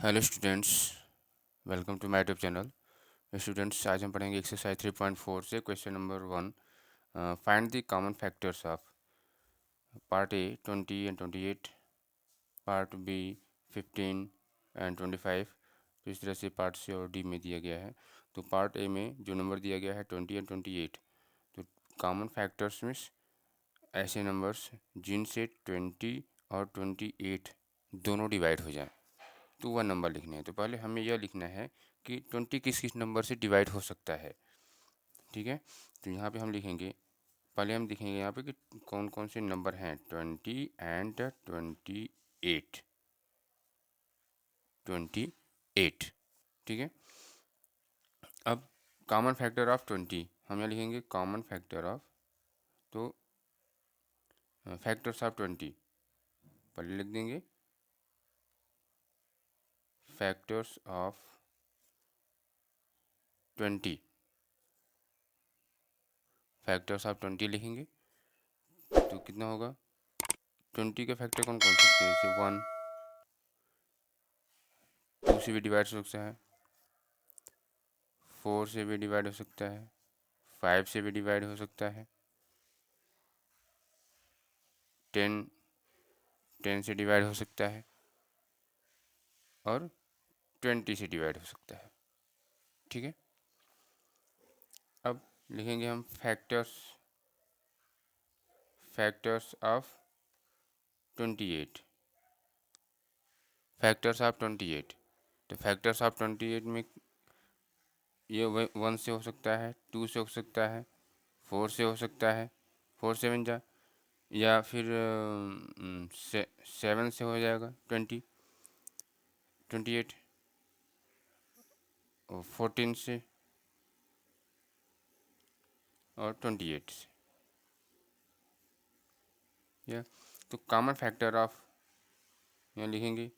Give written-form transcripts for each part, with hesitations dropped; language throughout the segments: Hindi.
Hello students, welcome to my YouTube channel. Students, आज हम पढ़ेंगे एक्सरसाइज 3.4 से question number 1। Find the common factors of part A 20 and 28, part B 15 and 25। तो इस तरह से पार्ट सी और डी में दिया गया है। तो पार्ट ए में जो नंबर दिया गया है 20 एंड 28, तो कॉमन फैक्टर्स मीन्स ऐसे नंबर्स जिनसे 20 और 28 दोनों डिवाइड हो जाए, तो वह नंबर लिखने हैं। तो पहले हमें यह लिखना है कि 20 किस किस नंबर से डिवाइड हो सकता है। ठीक है, तो यहाँ पे हम लिखेंगे, पहले हम लिखेंगे यहाँ पे कि कौन कौन से नंबर हैं 20 एंड 28। 28, ठीक है। अब कॉमन फैक्टर ऑफ 20 हम यहाँ लिखेंगे कॉमन फैक्टर ऑफ, तो फैक्टर्स ऑफ 20 पहले लिख देंगे, फैक्टर्स ऑफ 20, फैक्टर्स ऑफ 20 लिखेंगे। तो कितना होगा, 20 के फैक्टर कौन कौन सकते हैं, जैसे 1, 2 से भी डिवाइड हो सकता है, 4 से भी डिवाइड हो सकता है, 5 से भी डिवाइड हो सकता है, 10 10 से डिवाइड हो सकता है, और 20 से डिवाइड हो सकता है। ठीक है, अब लिखेंगे हम factors, factors of 28, factors of 28। तो फैक्टर्स ऑफ 28 में ये 1 से हो सकता है, 2 से हो सकता है, 4 से हो सकता है, 4 7 जा, या फिर 7 से हो जाएगा 28, और 14 से, और 28 से, या तो कॉमन फैक्टर ऑफ, यहाँ लिखेंगे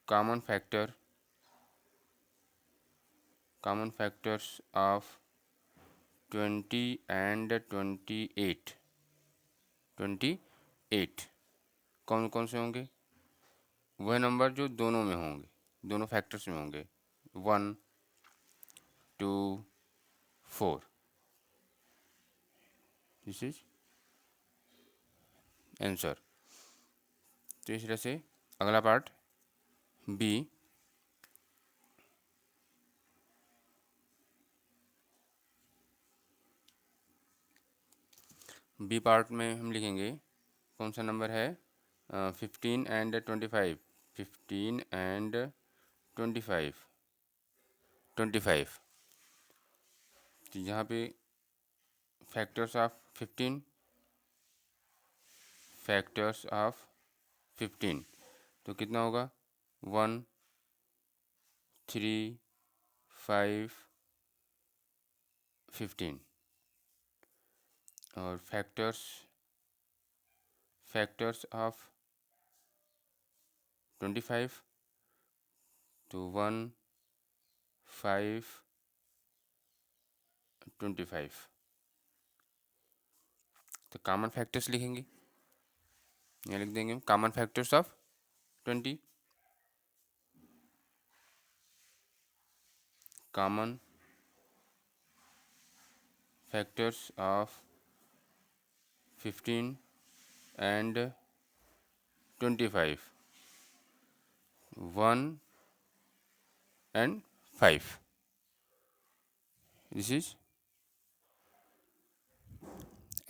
common factor, common factors of 20 and 28, 28 कौन कौन से होंगे, वह नंबर जो दोनों में होंगे, दोनों फैक्टर्स में होंगे, 1 2 4। This is answer. तो इस तरह से अगला पार्ट बी, बी पार्ट में हम लिखेंगे कौन सा नंबर है, 15 एंड 25, 15 एंड 25, 25। तो यहाँ पे फैक्टर्स ऑफ 15, फैक्टर्स ऑफ 15, तो कितना होगा, 1 3 5 15, और फैक्टर्स, फैक्टर्स ऑफ 25, तो 1 5 25। तो कॉमन फैक्टर्स लिखेंगे, यहाँ लिख देंगे common factors of 20, common factors of 15 and 25, 1 and 5। This is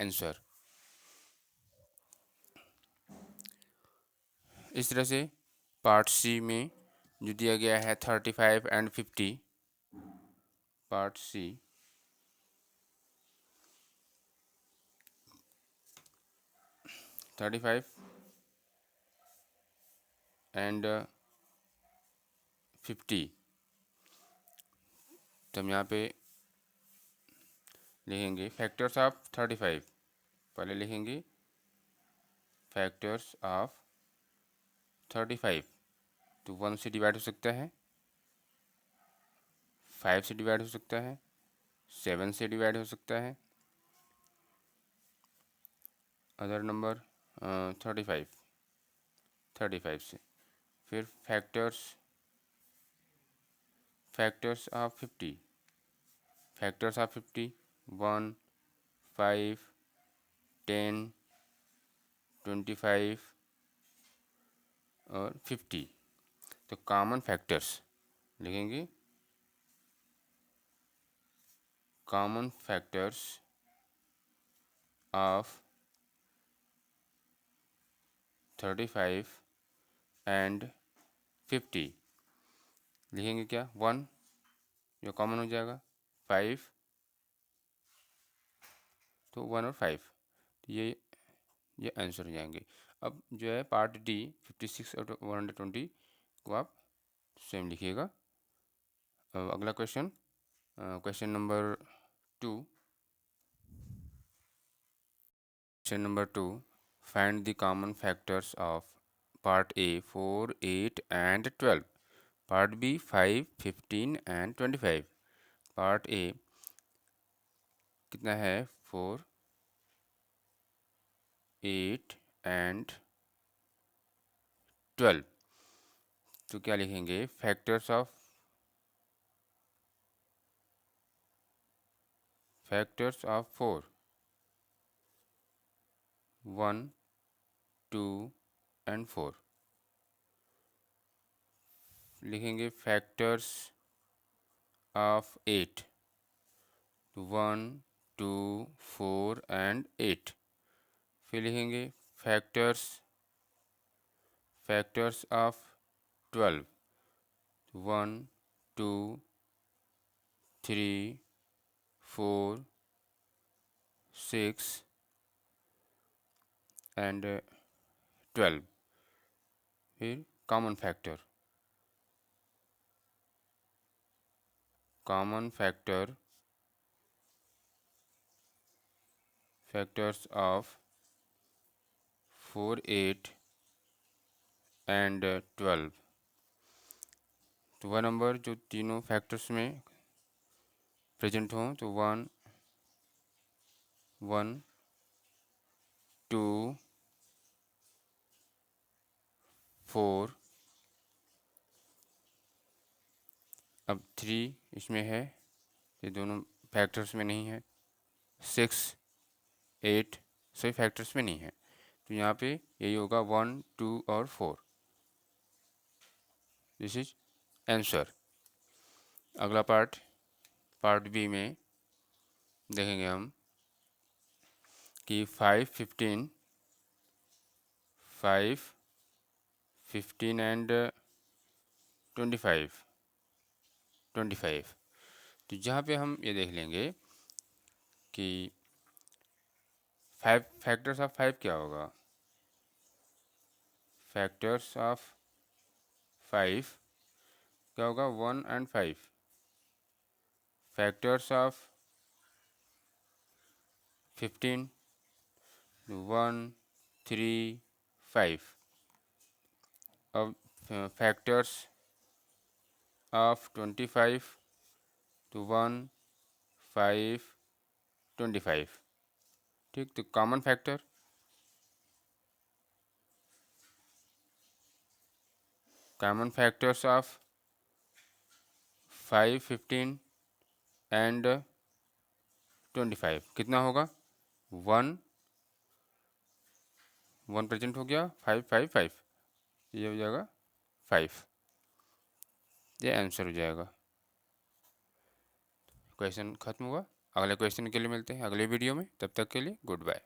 answer. इस तरह से पार्ट सी में जो दिया गया है 35 एंड 50, पार्ट सी 35 एंड 50, तो हम यहाँ पे लिखेंगे फैक्टर्स ऑफ 35, पहले लिखेंगे फैक्टर्स ऑफ 35, तो 1 से डिवाइड हो सकता है, 5 से डिवाइड हो सकता है, 7 से डिवाइड हो सकता है, अदर नंबर 35 से, फिर फैक्टर्स ऑफ 50, फैक्टर्स ऑफ 50 1, 5, 10, 25 और 50। तो कॉमन फैक्टर्स लिखेंगे, कॉमन फैक्टर्स ऑफ 35 एंड 50 लिखेंगे क्या, 1 जो कॉमन हो जाएगा, 5 तो 1 और 5, तो ये आंसर हो जाएंगे। अब जो है पार्ट डी 56 और 120 को आप सेम लिखिएगा। अगला question, question number 2, question number 2, find the common factors of part A 4, 8 and 12, part B 5, 15 and 25। Part A कितना है, 4, 8 एंड 12। तो क्या लिखेंगे, फैक्टर्स ऑफ 4, 1, 2 एंड 4 लिखेंगे। Factors of 8, 1, 2, 4 and 8। फिर लिखेंगे फैक्टर्स ऑफ 12, 1, 2, 3, 4, 6 एंड 12। फिर कॉमन फैक्टर्स ऑफ 4, 8 एंड 12। तो वह नंबर जो तीनों फैक्टर्स में प्रेजेंट हों, तो 1, 1, 2, 4, अब 3 इसमें है, ये दोनों फैक्टर्स में नहीं है। 6, 8 सभी फैक्टर्स में नहीं है, तो यहाँ पे यही होगा 1, 2 और 4। This is answer. अगला पार्ट बी में देखेंगे हम कि 5, 15 एंड 25। तो जहाँ पे हम ये देख लेंगे कि फैक्टर्स ऑफ 5 क्या होगा, फैक्टर्स ऑफ 5 क्या होगा, 1 एंड 5। Factors of 15, 1, 3, 5। अब फैक्टर्स ऑफ 25, तो 1, 5, 25। ठीक, तो कॉमन फैक्टर्स ऑफ 5, 15 एंड 25 कितना होगा, 1 प्रेजेंट हो गया, 5, 5, 5, ये हो जाएगा 5, ये आंसर हो जाएगा। क्वेश्चन खत्म हुआ। अगले क्वेश्चन के लिए मिलते हैं अगले वीडियो में, तब तक के लिए गुड बाय।